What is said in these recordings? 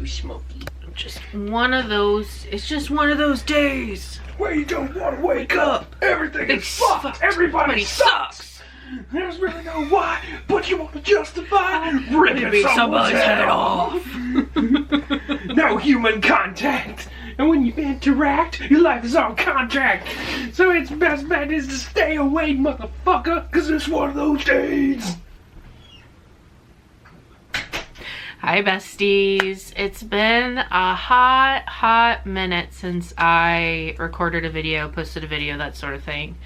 smoky. Just one of those, it's just one of those days where you don't want to wake up. Everything is fucked. Everybody sucks. There's really no why, but you want to justify ripping somebody's head off. No human contact. And when you interact, your life is on contract. So its best bet is to stay away, motherfucker, because it's one of those days. Hi besties, it's been a hot minute since I recorded a video, posted a video, that sort of thing.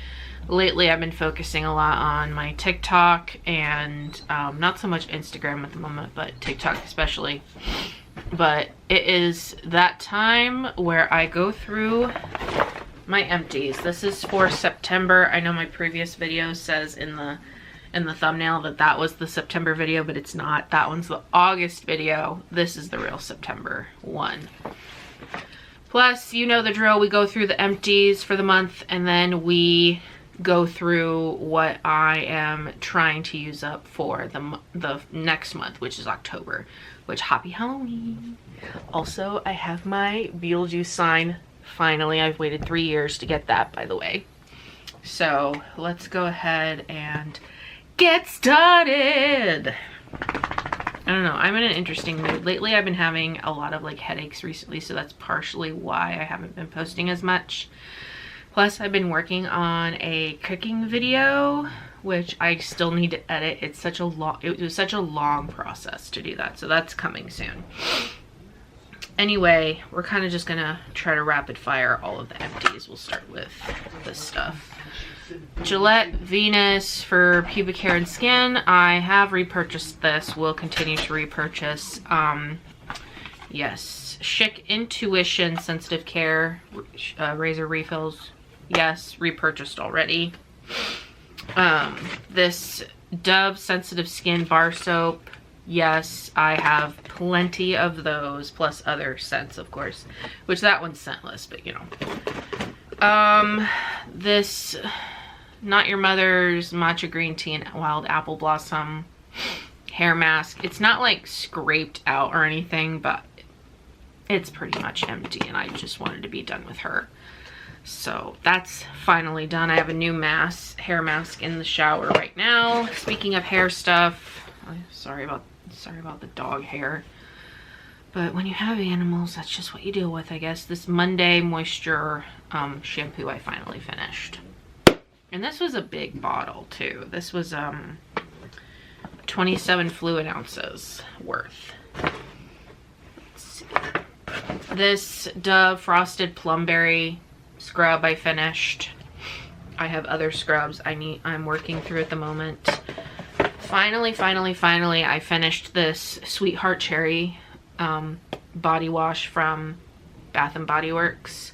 Lately I've been focusing a lot on my TikTok and not so much Instagram at the moment, but TikTok especially. But it is that time where I go through my empties. This is for September. I know my previous video says in the thumbnail that was the September video, but it's not. That one's the August video. This is the real September one. Plus, you know the drill. We go through the empties for the month, and then we go through what I am trying to use up for the next month, which is October. Which, happy Halloween. Also, I have my Beetlejuice sign. Finally, I've waited 3 years to get that, by the way. So, let's go ahead and get started. I don't know, I'm in an interesting mood. Lately I've been having a lot of like headaches recently, so that's partially why I haven't been posting as much. Plus I've been working on a cooking video, which I still need to edit. It was such a long process to do that, so that's coming soon. Anyway, we're kind of just gonna try to rapid fire all of the empties. We'll start with this stuff. Gillette Venus for pubic hair and skin. I have repurchased this. Will continue to repurchase. Yes. Chic Intuition Sensitive Care razor refills. Yes, repurchased already. This Dove Sensitive Skin bar soap. Yes, I have plenty of those, plus other scents, of course, which that one's scentless, but you know. This Not Your Mother's Matcha Green Tea and Wild Apple Blossom hair mask. It's not like scraped out or anything, but it's pretty much empty, and I just wanted to be done with her. So that's finally done. I have a new hair mask in the shower right now. Speaking of hair stuff, sorry about the dog hair. But when you have animals, that's just what you deal with, I guess. This Monday Moisture shampoo I finally finished. And this was a big bottle too. This was 27 fluid ounces worth. Let's see. This Dove Frosted Plumberry scrub I finished. I have other scrubs I'm working through at the moment. Finally, I finished this Sweetheart Cherry body wash from Bath and Body Works.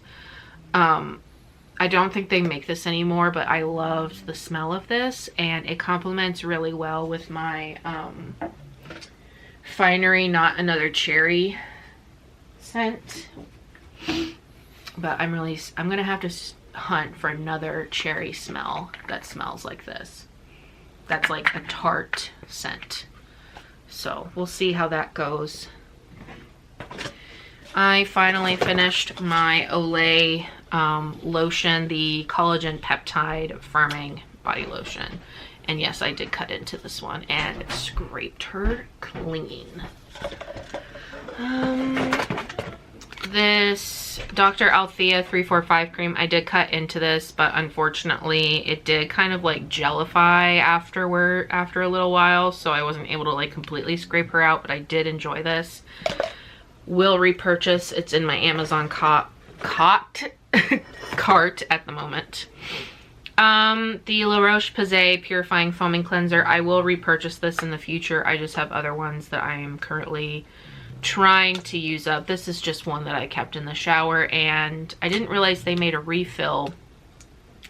I don't think they make this anymore, but I loved the smell of this, and it complements really well with my Finery Not Another Cherry scent. But I'm gonna have to hunt for another cherry smell that smells like this. That's like a tart scent. So we'll see how that goes. I finally finished my Olay lotion, the collagen peptide firming body lotion. And yes, I did cut into this one and scraped her clean. This Dr. Althea 345 cream, I did cut into this, but unfortunately it did kind of like gelify after a little while, so I wasn't able to like completely scrape her out, but I did enjoy this. Will repurchase. It's in my Amazon cart at the moment. The La Roche-Posay Purifying Foaming Cleanser, I will repurchase this in the future. I just have other ones that I am currently trying to use up. This is just one that I kept in the shower, and I didn't realize they made a refill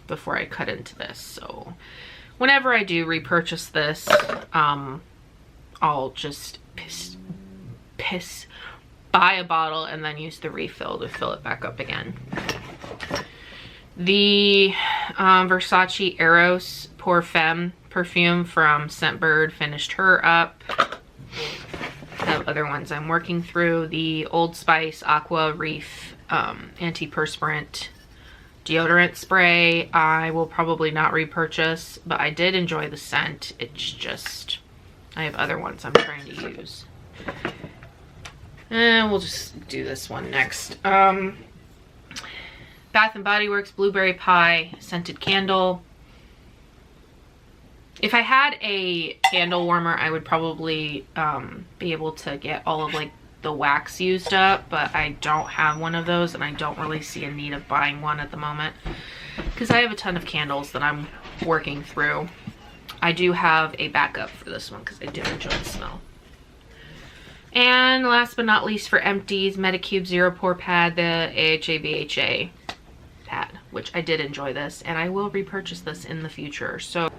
before I cut into this. So whenever I do repurchase this, I'll just buy a bottle and then use the refill to fill it back up again. The Versace Eros Pour Femme perfume from Scentbird, finished her up. I have other ones I'm working through. The Old Spice Aqua Reef antiperspirant deodorant spray I will probably not repurchase, but I did enjoy the scent. It's just, I have other ones I'm trying to use. And we'll just do this one next. Bath and Body Works Blueberry Pie Scented Candle. If I had a candle warmer, I would probably be able to get all of like the wax used up, but I don't have one of those, and I don't really see a need of buying one at the moment because I have a ton of candles that I'm working through. I do have a backup for this one because I do enjoy the smell. And last but not least, for Empties, Medicube Zero Pore Pad, the AHA BHA pad, which I did enjoy this, and I will repurchase this in the future. So,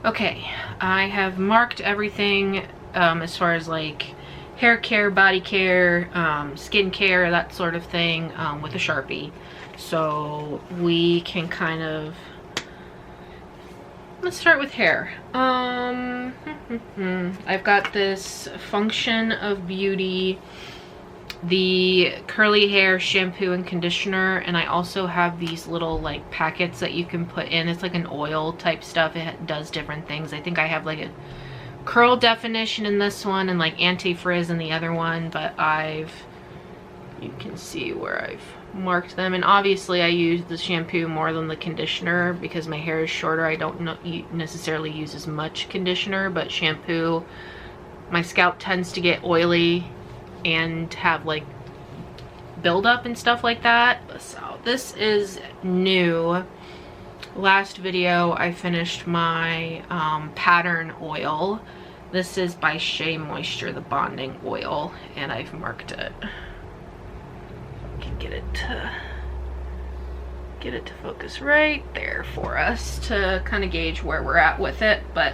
okay, I have marked everything as far as like hair care, body care, skin care, that sort of thing, with a Sharpie. So we can kind of, let's start with hair. I've got this Function of Beauty, the curly hair shampoo and conditioner, and I also have these little like packets that you can put in. It's like an oil type stuff. It does different things. I think I have like a curl definition in this one and like anti-frizz in the other one, but you can see where I've marked them. And obviously I use the shampoo more than the conditioner because my hair is shorter. I don't necessarily use as much conditioner, but shampoo, my scalp tends to get oily and have like buildup and stuff like that. So this is new. Last video I finished my pattern oil. This is by Shea Moisture, the bonding oil, and I've marked it. Can get it to focus right there for us to kind of gauge where we're at with it. But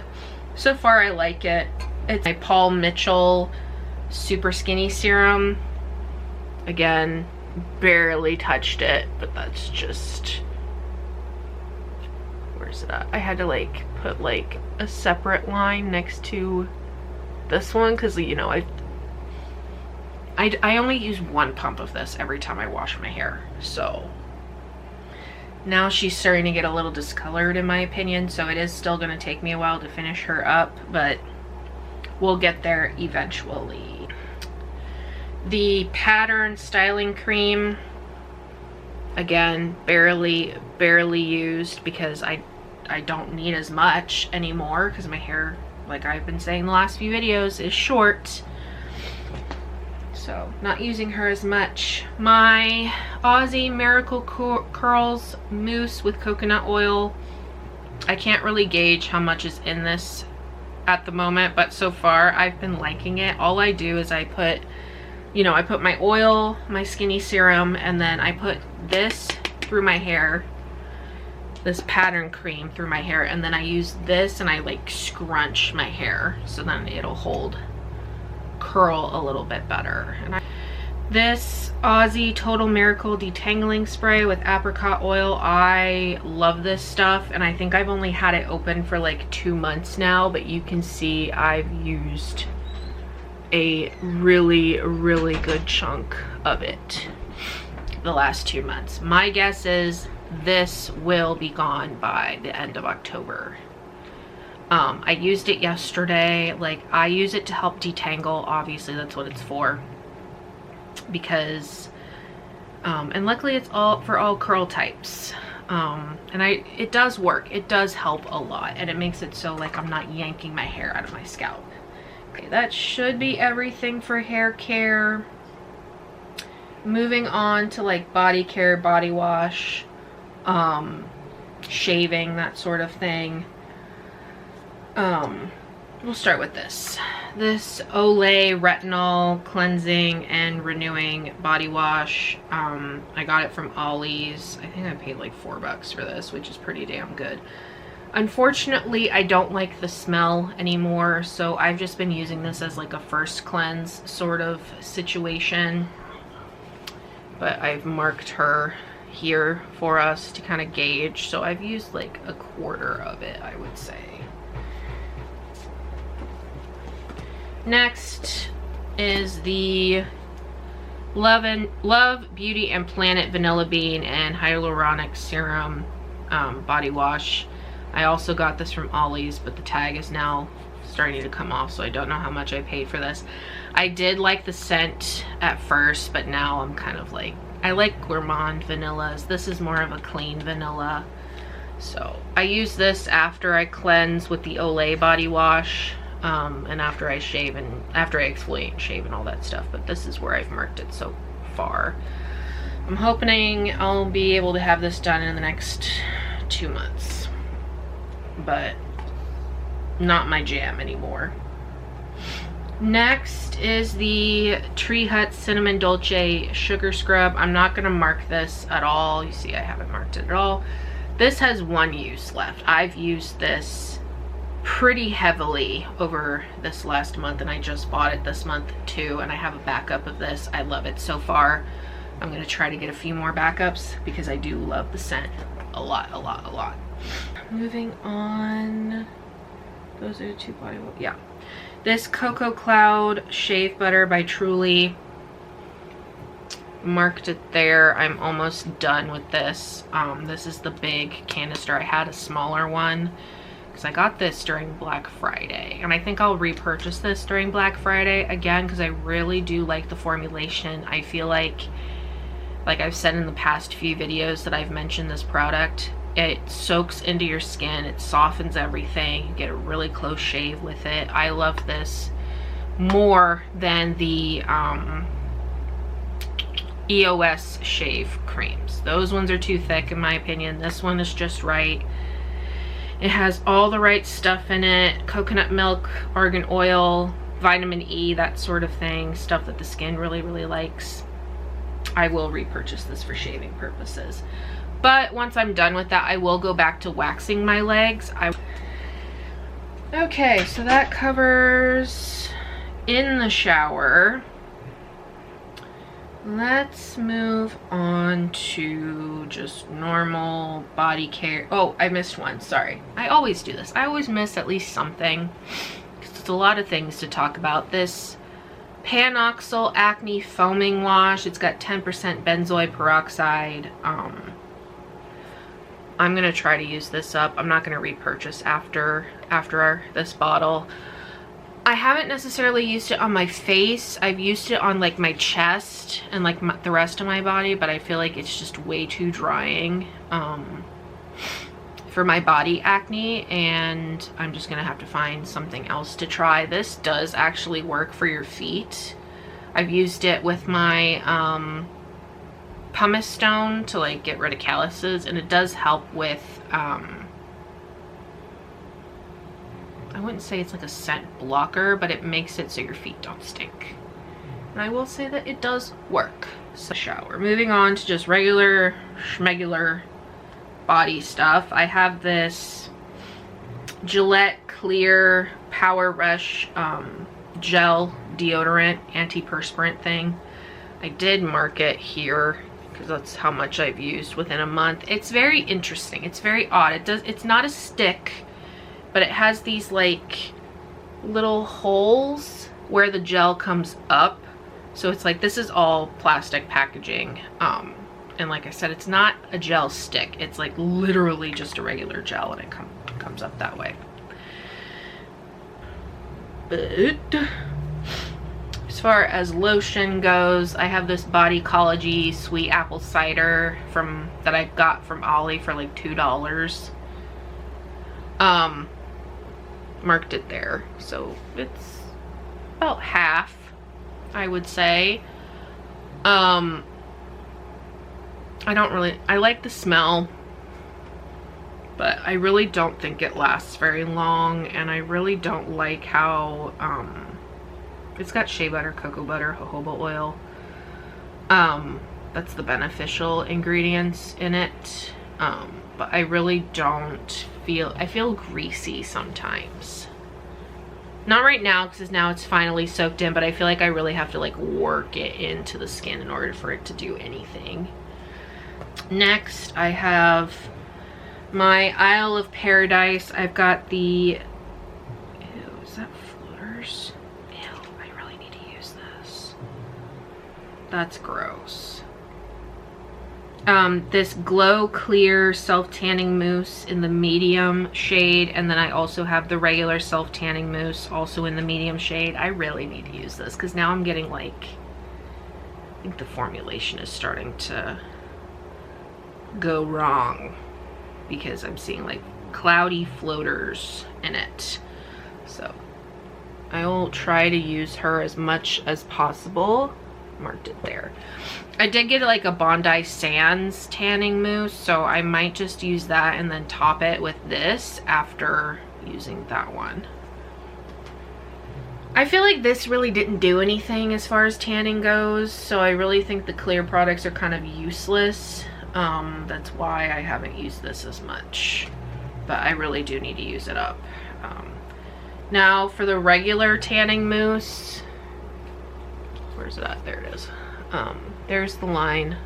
so far I like it. It's my Paul Mitchell Super Skinny Serum. Again, barely touched it, but that's just, where's it at? I had to like put like a separate line next to this one because, you know, I only use one pump of this every time I wash my hair. So now she's starting to get a little discolored in my opinion, so it is still going to take me a while to finish her up, but we'll get there eventually. The Pattern Styling Cream, again, barely used because I don't need as much anymore because my hair, like I've been saying the last few videos, is short. So not using her as much. My Aussie Miracle Curls Mousse with coconut oil. I can't really gauge how much is in this at the moment, but so far I've been liking it. All I do is I put, you know, I put my oil, my skinny serum, and then I put this through my hair, this pattern cream through my hair, and then I use this and I like scrunch my hair so then it'll hold curl a little bit better. And this Aussie Total Miracle Detangling Spray with apricot oil, I love this stuff, and I think I've only had it open for like 2 months now, but you can see I've used a really good chunk of it the last 2 months. My guess is this will be gone by the end of October. I used it yesterday. Like, I use it to help detangle, obviously that's what it's for, because and luckily it's all for all curl types, and it does work. It does help a lot, and it makes it so like I'm not yanking my hair out of my scalp. Okay, that should be everything for hair care. Moving on to like body care, body wash, shaving, that sort of thing. We'll start with this Olay Retinol Cleansing and Renewing Body Wash. I got it from Ollie's. I think I paid like $4 for this, which is pretty damn good. Unfortunately, I don't like the smell anymore, so I've just been using this as like a first cleanse sort of situation. But I've marked her here for us to kind of gauge, so I've used like a quarter of it, I would say. Next, is the Love Beauty and Planet Vanilla Bean and Hyaluronic Serum body wash. I also got this from Ollie's, but the tag is now starting to come off, so I don't know how much I paid for this. I did like the scent at first, but now I'm kind of like, I like gourmand vanillas. This is more of a clean vanilla. So I use this after I cleanse with the Olay body wash, and after I shave and after I exfoliate and shave and all that stuff. But this is where I've marked it so far. I'm hoping I'll be able to have this done in the next 2 months, but not my jam anymore. Next is the Tree Hut Cinnamon Dolce Sugar Scrub. I'm not gonna mark this at all. You see I haven't marked it at all. This has one use left. I've used this pretty heavily over this last month, and I just bought it this month too, and I have a backup of this. I love it so far. I'm gonna try to get a few more backups because I do love the scent a lot, a lot, a lot. Moving on, those are the two body, yeah. This Cocoa Cloud Shave Butter by Truly, marked it there. I'm almost done with this. This is the big canister. I had a smaller one because I got this during Black Friday, and I think I'll repurchase this during Black Friday again because I really do like the formulation. I feel like I've said in the past few videos that I've mentioned this product, it soaks into your skin, it softens everything, you get a really close shave with it. I love this more than the EOS shave creams. Those ones are too thick in my opinion. This one is just right. It has all the right stuff in it: coconut milk, argan oil, vitamin E, that sort of thing, stuff that the skin really, really likes. I will repurchase this for shaving purposes. But once I'm done with that, I will go back to waxing my legs. Okay, so that covers in the shower. Let's move on to just normal body care. Oh, I missed one, sorry. I always do this. I always miss at least something because it's a lot of things to talk about. This Panoxyl Acne Foaming Wash, it's got 10% benzoyl peroxide. I'm gonna try to use this up. I'm not gonna repurchase after this bottle. I haven't necessarily used it on my face. I've used it on like my chest and like the rest of my body, but I feel like it's just way too drying for my body acne, and I'm just gonna have to find something else to try. This does actually work for your feet. I've used it with my pumice stone to like get rid of calluses, and it does help with I wouldn't say it's like a scent blocker, but it makes it so your feet don't stink. And I will say that it does work. So shower. Moving on to just regular schmegular body stuff. I have this Gillette Clear Power Rush gel deodorant, antiperspirant thing. I did mark it here because that's how much I've used within a month. It's very interesting. It's very odd. It's not a stick, but it has these like little holes where the gel comes up. So it's like, this is all plastic packaging. And like I said, it's not a gel stick. It's like literally just a regular gel, and it comes up that way. But as far as lotion goes, I have this Bodycology Sweet Apple Cider that I got from Ollie for like $2. Marked it there, so it's about half, I would say. I like the smell, but I really don't think it lasts very long, and I really don't like how it's got shea butter, cocoa butter, jojoba oil. That's the beneficial ingredients in it. But I really don't I feel greasy sometimes. Not right now, because now it's finally soaked in, but I feel like I really have to like work it into the skin in order for it to do anything. Next, I have my Isle of Paradise. I've got the, ew, is that floaters? Ew, I really need to use That's gross. This Glow Clear Self-Tanning Mousse in the medium shade, and then I also have the regular self-tanning mousse also in the medium shade. I really need to use this because now I'm getting like, I think the formulation is starting to go wrong because I'm seeing like cloudy floaters in it. So I will try to use her as much as possible. Marked it there. I did get like a Bondi Sands tanning mousse, so I might just use that and then top it with this after using that one. I feel like this really didn't do anything as far as tanning goes, so I really think the clear products are kind of useless. That's why I haven't used this as much, but I really do need to use it up. Now for the regular tanning mousse, where's it at? There it is. There's the line.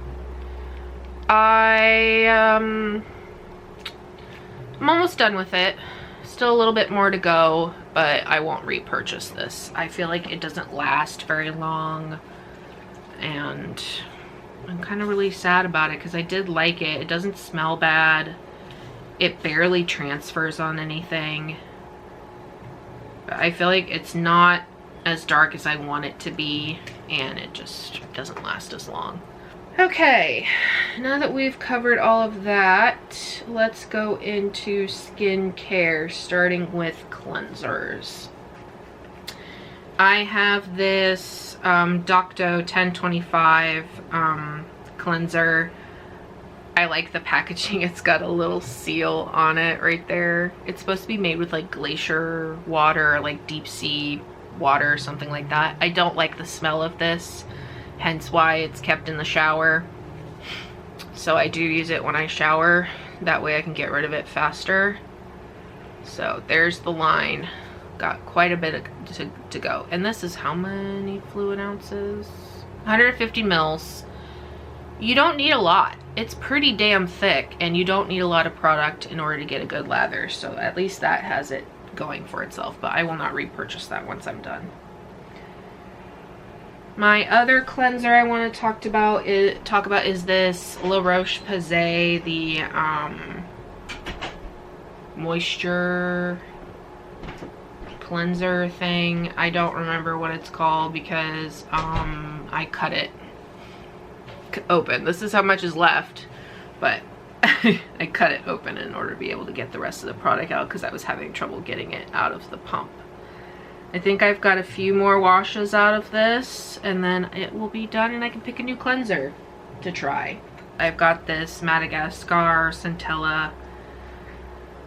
I'm almost done with it. Still a little bit more to go, but I won't repurchase this. I feel like it doesn't last very long, and I'm kind of really sad about it because I did like it. It doesn't smell bad. It barely transfers on anything. But I feel like it's not as dark as I want it to be, and it just doesn't last as long. Okay, now that we've covered all of that, let's go into skincare, starting with cleansers. I have this Docto 1025 cleanser. I like the packaging. It's got a little seal on it right there. It's supposed to be made with like glacier water or like deep sea water or something like that. I don't like the smell of this, hence why it's kept in the shower. So I do use it when I shower. That way I can get rid of it faster. So there's the line. Got quite a bit to go. And this is how many fluid ounces? 150 mils. You don't need a lot. It's pretty damn thick, and you don't need a lot of product in order to get a good lather. So at least that has it going for itself, but I will not repurchase that once I'm done. My other cleanser I want to talk about is this La Roche-Posay, the moisture cleanser thing. I don't remember what it's called because I cut it open. This is how much is left, but I cut it open in order to be able to get the rest of the product out because I was having trouble getting it out of the pump. I think I've got a few more washes out of this, and then it will be done and I can pick a new cleanser to try. I've got this Madagascar Centella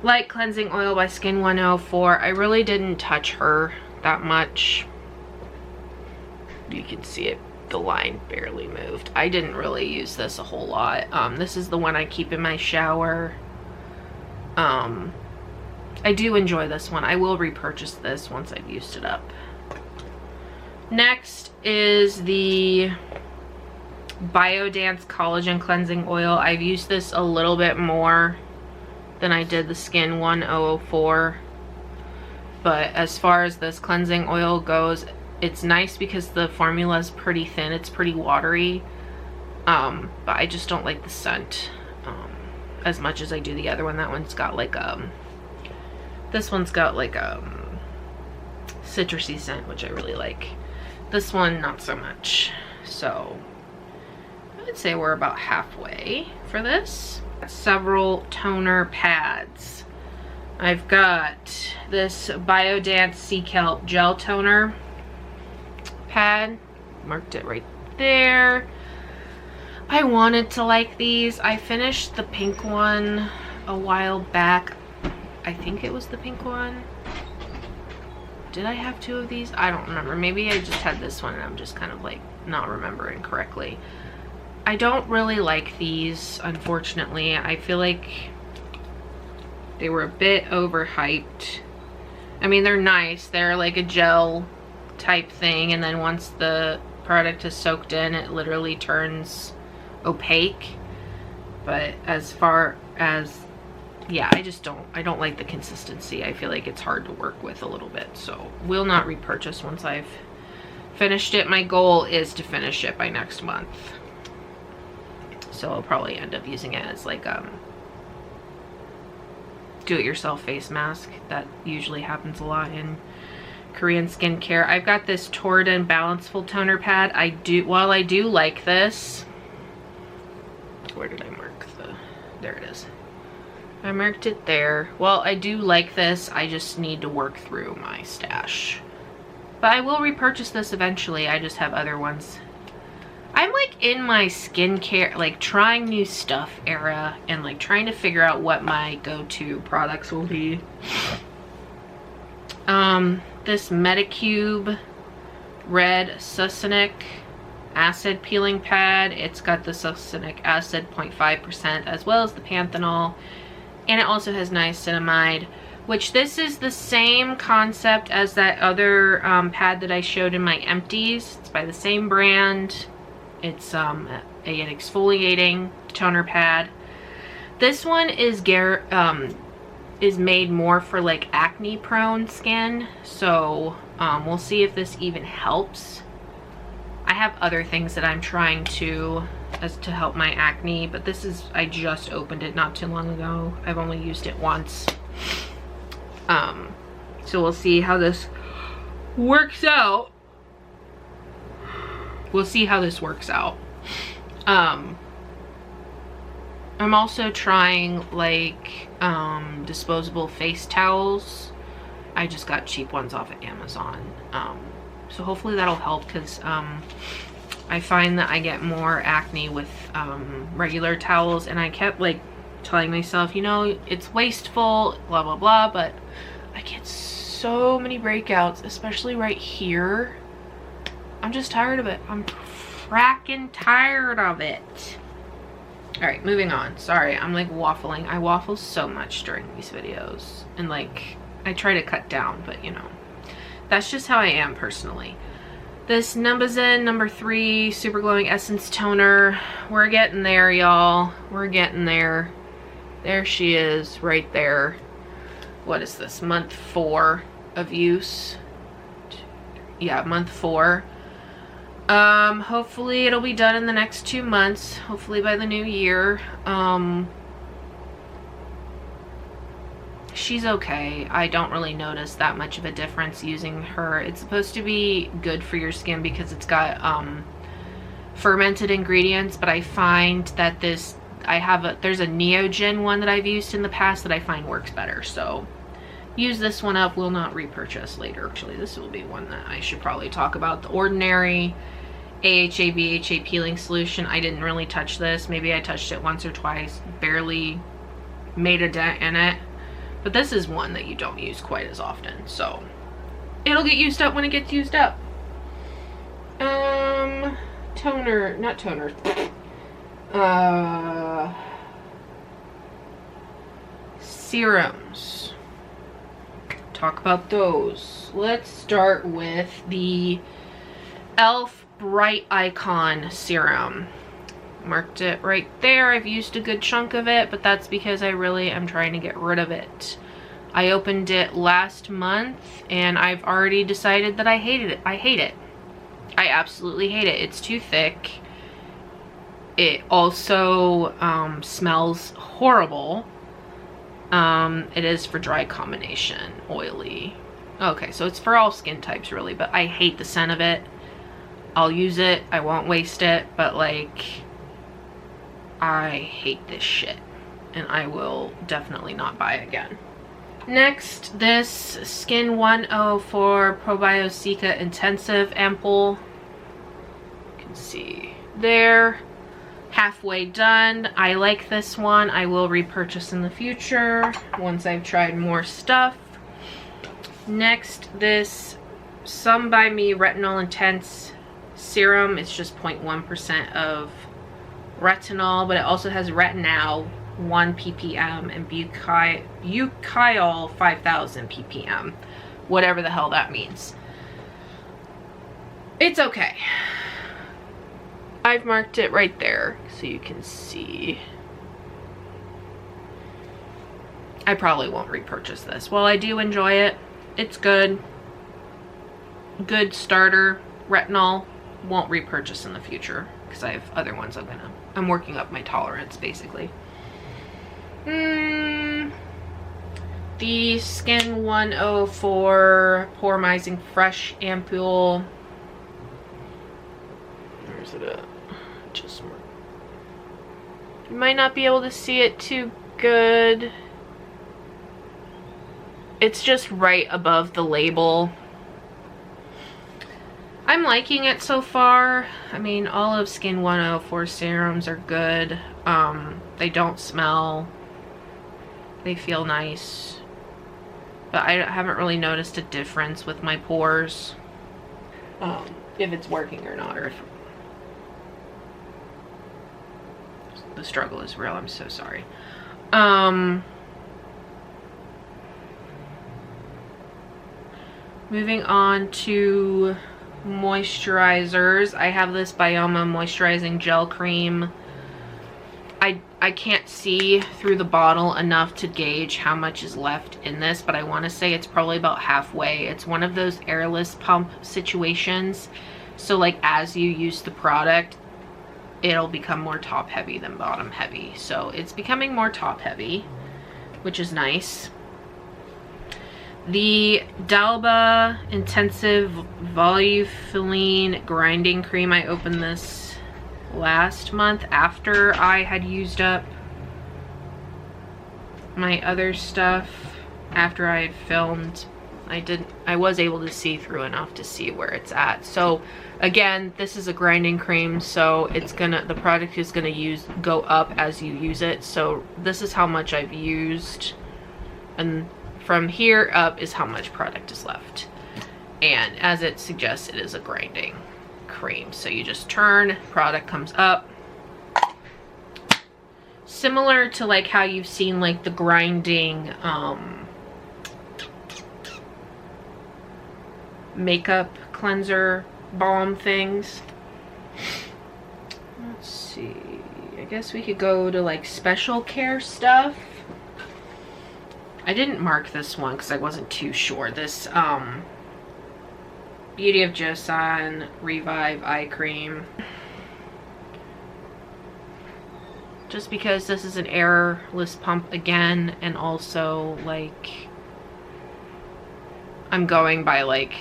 Light Cleansing Oil by Skin 104. I really didn't touch her that much. You can see it. The line barely moved. I didn't really use this a whole lot. This is the one I keep in my shower. I do enjoy this one. I will repurchase this once I've used it up. Next is the Biodance Collagen Cleansing Oil. I've used this a little bit more than I did the Skin 1004. But as far as this cleansing oil goes, it's nice because the formula is pretty thin. It's pretty watery. But I just don't like the scent as much as I do the other one. That one's got like this one's got like a citrusy scent, which I really like. This one, not so much. So I would say we're about halfway for this. Several toner pads. I've got this Biodance Sea Kelp Gel Toner pad. Marked it right there. I wanted to like these. I finished the pink one a while back. I think it was the pink one. Did I have two of these? I don't remember. Maybe I just had this one and I'm just kind of like not remembering correctly. I don't really like these, unfortunately. I feel like they were a bit overhyped. I mean, they're nice. They're like a gel type thing, and then once the product is soaked in, it literally turns opaque. But as far as, yeah, I don't like the consistency. I feel like it's hard to work with a little bit, so will not repurchase once I've finished it. My goal is to finish it by next month. So I'll probably end up using it as like do-it-yourself face mask. That usually happens a lot in Korean skincare. I've got this Torrid Balanceful Toner Pad. While I do like this, where did I mark the, there it is. I marked it there. Well, I do like this. I just need to work through my stash. But I will repurchase this eventually. I just have other ones. I'm like in my skincare, like trying new stuff era and like trying to figure out what my go-to products will be. This Medicube Red Succinic Acid Peeling Pad. It's got the succinic acid 0.5% as well as the panthenol. And it also has niacinamide, which this is the same concept as that other pad that I showed in my empties. It's by the same brand. It's an exfoliating toner pad. This one is made more for like acne prone skin. So we'll see if this even helps. I have other things that I'm trying to help my acne, but this is, I just opened it not too long ago. I've only used it once. So we'll see how this works out. We'll see how this works out. I'm also trying like disposable face towels. I just got cheap ones off of Amazon. So hopefully that'll help, because I find that I get more acne with regular towels, and I kept like telling myself, you know, it's wasteful, blah blah blah, but I get so many breakouts, especially right here. I'm just tired of it. I'm fracking tired of it. Alright, moving on. Sorry, I'm like waffling. I waffle so much during these videos, and like I try to cut down, but you know, that's just how I am personally. This Numbuzin number 3 Super Glowing Essence Toner. We're getting there, y'all. We're getting there. There she is, right there. What is this? Month 4 of use. Yeah, month 4. Hopefully it'll be done in the next 2 months. Hopefully by the new year. She's okay. I don't really notice that much of a difference using her. It's supposed to be good for your skin because it's got fermented ingredients, but I find that there's a Neogen one that I've used in the past that I find works better. So use this one up. Will not repurchase later. Actually, this will be one that I should probably talk about. The Ordinary AHA BHA Peeling Solution. I didn't really touch this. Maybe I touched it once or twice. Barely made a dent in it. But this is one that you don't use quite as often, so it'll get used up when it gets used up. Toner, not toner. Serums. Talk about those. Let's start with the e.l.f. Bright Icon Serum. Marked it right there. I've used a good chunk of it, but that's because I really am trying to get rid of it. I opened it last month and I've already decided that I hated it. I hate it. I absolutely hate it. It's too thick. It also smells horrible. It is for dry combination, oily. Okay, so it's for all skin types really, but I hate the scent of it. I'll use it. I won't waste it, but like, I hate this shit, and I will definitely not buy it again. Next, this Skin 104 Probiotica Intensive Ampoule. You can see there. Halfway done. I like this one. I will repurchase in the future once I've tried more stuff. Next, this Some By Me Retinol Intense Serum. It's just 0.1% of retinol, but it also has retinol 1 ppm and butyl 5000 ppm, whatever the hell that means. It's okay. I've marked it right there so you can see. I probably won't repurchase this. While I do enjoy it, it's good. Good starter. retinol. Won't repurchase in the future because I have other ones I'm working up my tolerance basically. The Skin 104 Poromizing Fresh Ampule. Where's it at? Just, you might not be able to see it too good. It's just right above the label. I'm liking it so far. I mean, all of Skin 104 serums are good. They don't smell. They feel nice. But I haven't really noticed a difference with my pores. If it's working or not, or if the struggle is real. I'm so sorry. Moving on to moisturizers. I have this Bioma moisturizing gel cream. I can't see through the bottle enough to gauge how much is left in this, but I want to say it's probably about halfway. It's one of those airless pump situations, so like as you use the product, it'll become more top heavy than bottom heavy. So it's becoming more top heavy, which is nice. The Dalba Intensive Volufiline Grinding Cream, I opened this last month after I had used up my other stuff. After I had filmed, I was able to see through enough to see where it's at. So again, this is a grinding cream, so the product is gonna go up as you use it. So this is how much I've used, and from here up is how much product is left. And as it suggests, it is a grinding cream. So you just turn, product comes up. Similar to like how you've seen like the grinding makeup cleanser balm things. Let's see. I guess we could go to like special care stuff. I didn't mark this one because I wasn't too sure. This Beauty of Joseon Revive Eye Cream. Just because this is an airless pump again, and also like I'm going by like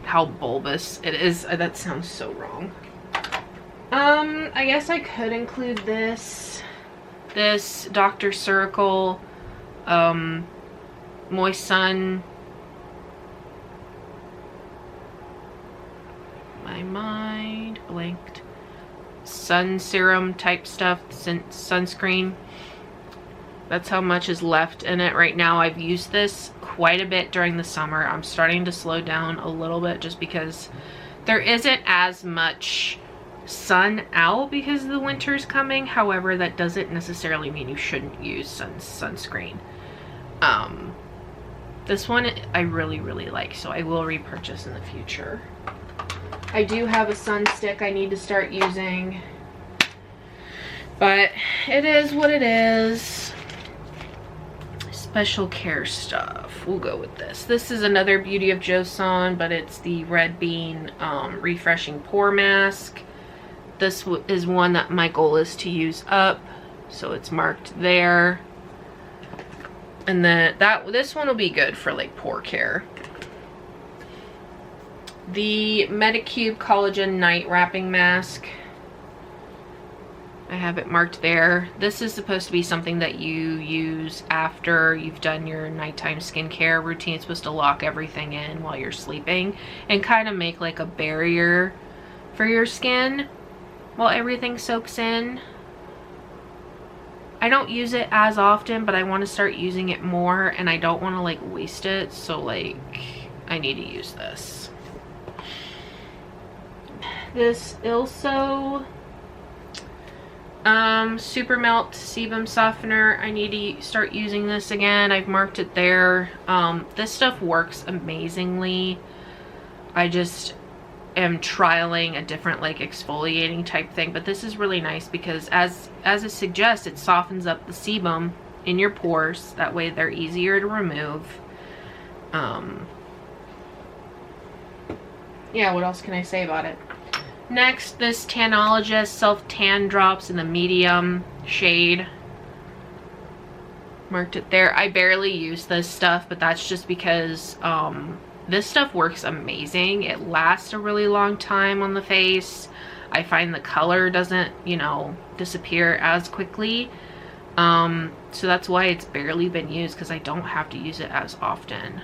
how bulbous it is. That sounds so wrong. I guess I could include this Dr. Circle Moist Sun. My mind blanked. Sun serum type stuff, sunscreen. That's how much is left in it right now. I've used this quite a bit during the summer. I'm starting to slow down a little bit just because there isn't as much sun out because the winter's coming. However, that doesn't necessarily mean you shouldn't use sunscreen. This one I really like, so I will repurchase in the future. I do have a sun stick I need to start using, but it is what it is. Special care stuff, we'll go with this. This is another Beauty of Joseon, but it's the Red Bean Refreshing Pore Mask. This is one that my goal is to use up, so it's marked there. And then this one will be good for like pore care. The Medicube Collagen Night Wrapping Mask. I have it marked there. This is supposed to be something that you use after you've done your nighttime skincare routine. It's supposed to lock everything in while you're sleeping and kind of make like a barrier for your skin while everything soaks in. I don't use it as often, but I want to start using it more, and I don't want to like waste it, so like I need to use this. This Ilso Super Melt Sebum Softener. I need to start using this again. I've marked it there. This stuff works amazingly. I just am trialing a different like exfoliating type thing, but this is really nice because as it suggests, it softens up the sebum in your pores. That way they're easier to remove. yeah, what else can I say about it? Next, this Tanologist Self-Tan Drops in the medium shade. Marked it there. I barely use this stuff, but that's just because this stuff works amazing. It lasts a really long time on the face. I find the color doesn't, you know, disappear as quickly. So that's why it's barely been used, because I don't have to use it as often.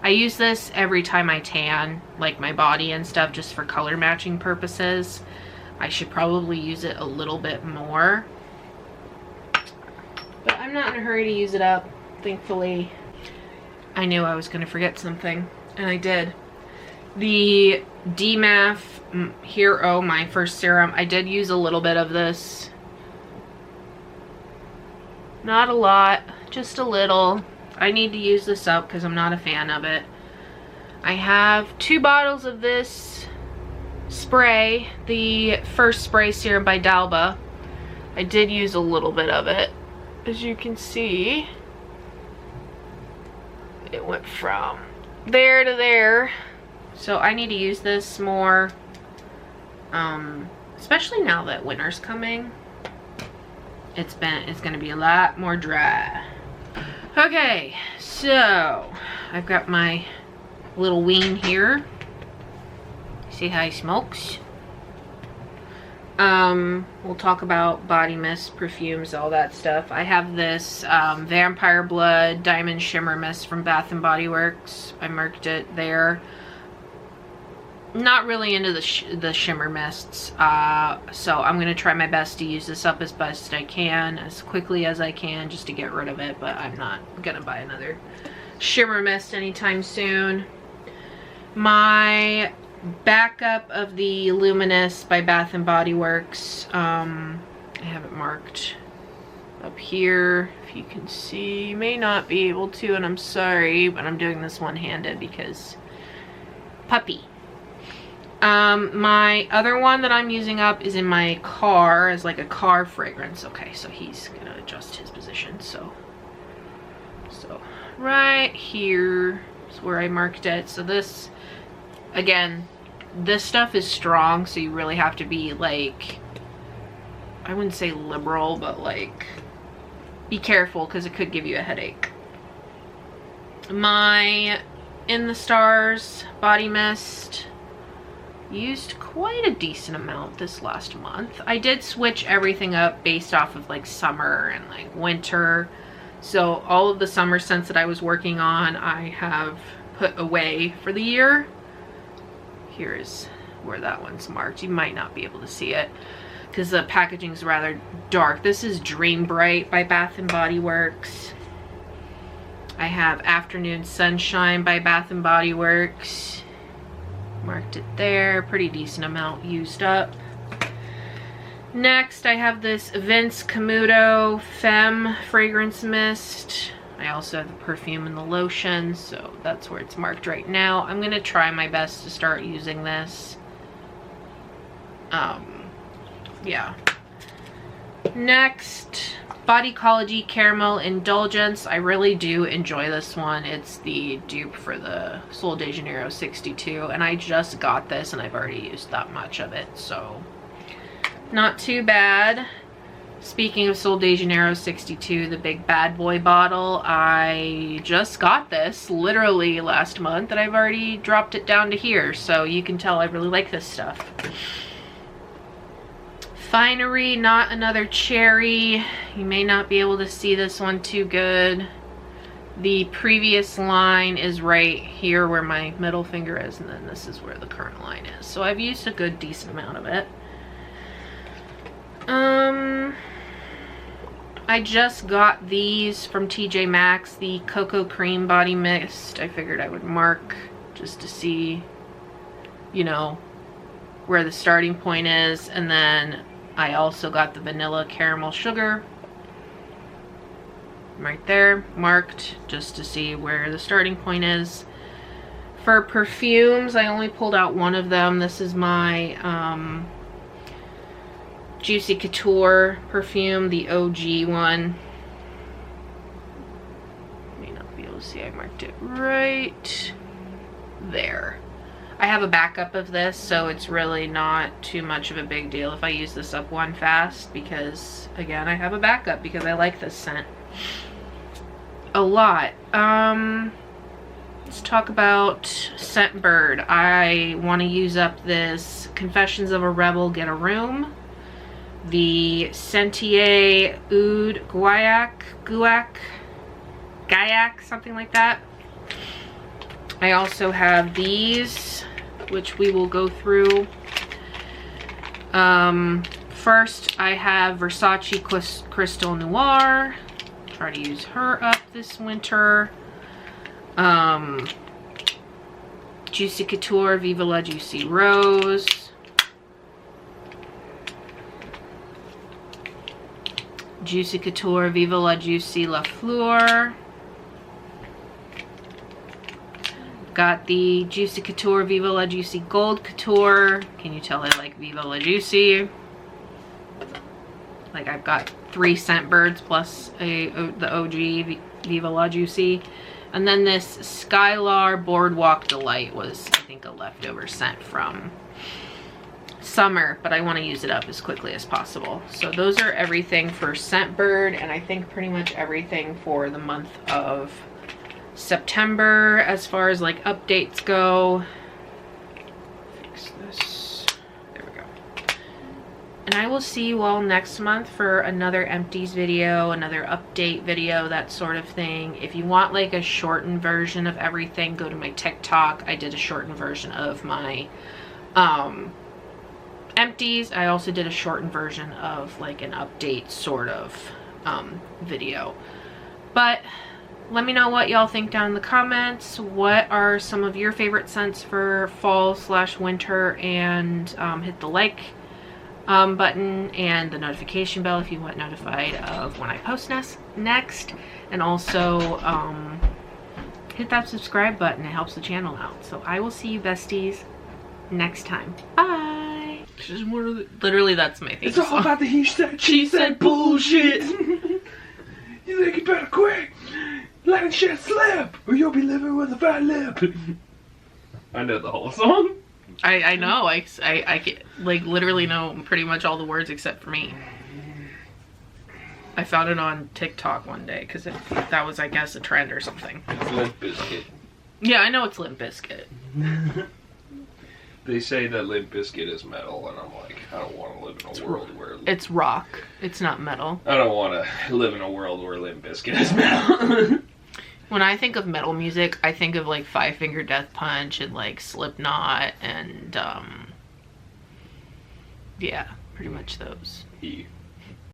I use this every time I tan, like my body and stuff, just for color matching purposes. I should probably use it a little bit more. But I'm not in a hurry to use it up, thankfully. I knew I was going to forget something, and I did. The DMAF Hero, my first serum, I did use a little bit of this. Not a lot, just a little. I need to use this up because I'm not a fan of it. I have 2 bottles of this spray, the first spray serum by Dalba. I did use a little bit of it. As you can see, it went from there to there. So I need to use this more, especially now that winter's coming. It's gonna be a lot more dry. Okay, so I've got my little ween here. See how he smokes? We'll talk about body mist, perfumes, all that stuff. I have this Vampire Blood Diamond Shimmer Mist from Bath & Body Works. I marked it there. Not really into the shimmer mists, so I'm gonna try my best to use this up as best I can, as quickly as I can, just to get rid of it, but I'm not gonna buy another shimmer mist anytime soon. My backup of the Luminous by Bath & Body Works, I have it marked up here, if you can see. You may not be able to, and I'm sorry, but I'm doing this one-handed because puppy. My other one that I'm using up is in my car as like a car fragrance. Okay, so he's gonna adjust his position. So right here is where I marked it. So this, again, this stuff is strong, so you really have to be like, I wouldn't say liberal, but like, be careful because it could give you a headache. My In the Stars body mist, used quite a decent amount this last month. I did switch everything up based off of like summer and like winter. So all of the summer scents that I was working on, I have put away for the year. Here's where that one's marked. You might not be able to see it because the packaging is rather dark. This is Dream Bright by Bath & Body Works. I have Afternoon Sunshine by Bath & Body Works. Marked it there, pretty decent amount used up. Next, I have this Vince Camuto Femme Fragrance Mist. I also have the perfume and the lotion, so that's where it's marked right now. I'm gonna try my best to start using this. Yeah. Next, Bodycology Caramel Indulgence. I really do enjoy this one. It's the dupe for the Sol de Janeiro 62, and I just got this and I've already used that much of it, so not too bad. Speaking of Sol de Janeiro 62, the big bad boy bottle, I just got this literally last month and I've already dropped it down to here, so you can tell I really like this stuff. Finery Not Another Cherry. You may not be able to see this one too good. The previous line is right here where my middle finger is, and then this is where the current line is. So I've used a good decent amount of it. I just got these from TJ Maxx, the Cocoa Cream Body Mist. I figured I would mark just to see, you know, where the starting point is, and then I also got the Vanilla Caramel Sugar right there, marked just to see where the starting point is. For perfumes, I only pulled out one of them. This is my Juicy Couture perfume, the OG one. May not be able to see, I marked it right there. I have a backup of this, so it's really not too much of a big deal if I use this up one fast, because again, I have a backup because I like this scent a lot. Let's talk about Scent Bird. I want to use up this Confessions of a Rebel Get a Room, the Sentier Oud Gaiac, something like that. I also have these, which we will go through. First, I have Versace Crystal Noir. Try to use her up this winter. Juicy Couture Viva La Juicy Rose. Juicy Couture Viva La Juicy La Fleur. Got the Juicy Couture Viva La Juicy Gold Couture. Can you tell I like Viva La Juicy? Like, I've got 3 Scent Birds plus the OG Viva La Juicy. And then this Skylar Boardwalk Delight was, I think, a leftover scent from summer, but I want to use it up as quickly as possible. So those are everything for Scent Bird, and I think pretty much everything for the month of September as far as like updates go. Fix this. There we go. And I will see you all next month for another empties video, another update video, that sort of thing. If you want like a shortened version of everything, go to my TikTok. I did a shortened version of my empties. I also did a shortened version of like an update sort of video. But let me know what y'all think down in the comments. What are some of your favorite scents for fall / winter? And hit the like button and the notification bell if you want notified of when I post next. And also hit that subscribe button. It helps the channel out. So I will see you besties next time. Bye. Literally, that's my thing. It's all about the he said, she said bullshit. You think you better quit. Letting shit slip, or you'll be living with a fat lip. I know the whole song. I know. I like literally know pretty much all the words except for me. I found it on TikTok one day because that was, I guess, a trend or something. It's Limp Bizkit. Yeah, I know it's Limp Bizkit. They say that Limp Bizkit is metal, and I'm like, I don't want to live in a world where... It's rock. It's not metal. I don't want to live in a world where Limp Bizkit is metal. When I think of metal music, I think of like Five Finger Death Punch and like Slipknot and yeah, pretty much those.